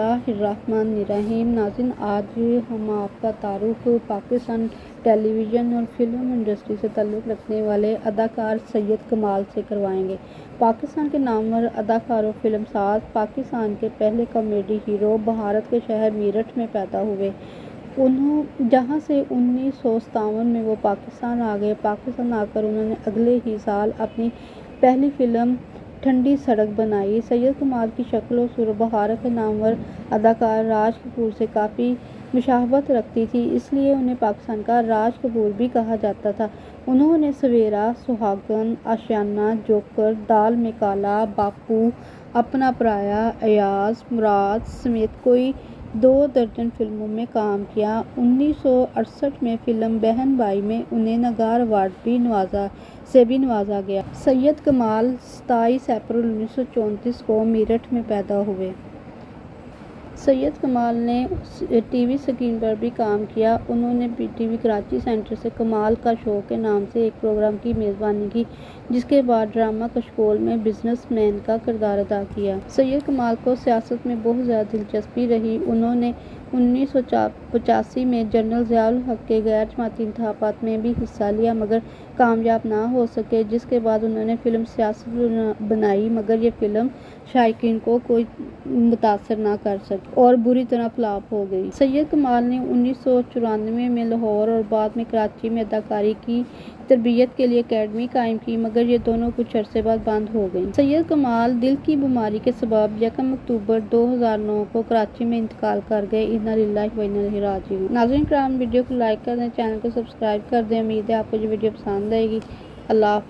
बिस्मिल्लाहिर्रहमानिर्रहीम। नाज़रीन, आज हम आपका तारुफ पाकिस्तान टेलीविज़न और फिल्म इंडस्ट्री से ताल्लुक़ रखने वाले अदाकार सैयद कमाल से करवाएंगे। पाकिस्तान के नामवर अदाकार और फिल्मसाज, पाकिस्तान के पहले कॉमेडी हीरो भारत के शहर मेरठ में पैदा हुए। जहां से 1957 में वो पाकिस्तान आ गए। पाकिस्तान आकर उन्होंने अगले ही साल अपनी पहली फिल्म ठंडी सड़क बनाई। सैयद कमाल की शक्ल और सूरत भारत के नामवर अदाकार राज कपूर से काफ़ी मुशाबहत रखती थी, इसलिए उन्हें पाकिस्तान का राज कपूर भी कहा जाता था। उन्होंने सवेरा, सुहागन, आशियाना, जोकर, दाल में काला, बापू, अपना पराया, अयाज, मुराद समेत कोई 2 दर्जन फिल्मों में काम किया। 1968 में फिल्म बहन भाई में उन्हें नगार अवार्ड से भी नवाजा गया। सैयद कमाल 27 अप्रैल 1934 को मेरठ में पैदा हुए। सैयद कमाल ने टीवी स्क्रीन पर भी काम किया। उन्होंने पीटीवी कराची सेंटर से कमाल का शो के नाम से एक प्रोग्राम की मेज़बानी की, जिसके बाद ड्रामा कशकोल में बिजनेसमैन का किरदार अदा किया। सैयद कमाल को सियासत में बहुत ज़्यादा दिलचस्पी रही। उन्होंने 1985 में जनरल ज़ियाउल हक के गैर जमाती इंतखाबात में भी हिस्सा लिया, मगर कामयाब ना हो सके, जिसके बाद उन्होंने फिल्म सियासत बनाई, मगर ये फिल्म शायकीन को कोई मुतासर ना कर सकी और बुरी तरह फ्लॉप हो गई। सैयद कमाल ने 1994 में लाहौर और बाद में कराची में अदाकारी की तरबियत के लिए अकेडमी कायम की, मगर ये दोनों कुछ अरसे बाद बंद हो गई। सैयद कमाल दिल की बीमारी के सबब 1 अक्टूबर 2009 को कराची में इंतकाल कर गए। इन्ना लिल्लाहि व इन्ना इलैहि राजिऊन। नाज़रीन किराम, वीडियो को लाइक कर दें, चैनल को सब्सक्राइब कर दें। उम्मीद है आपको ये वीडियो पसंद आएगी। अल्लाह।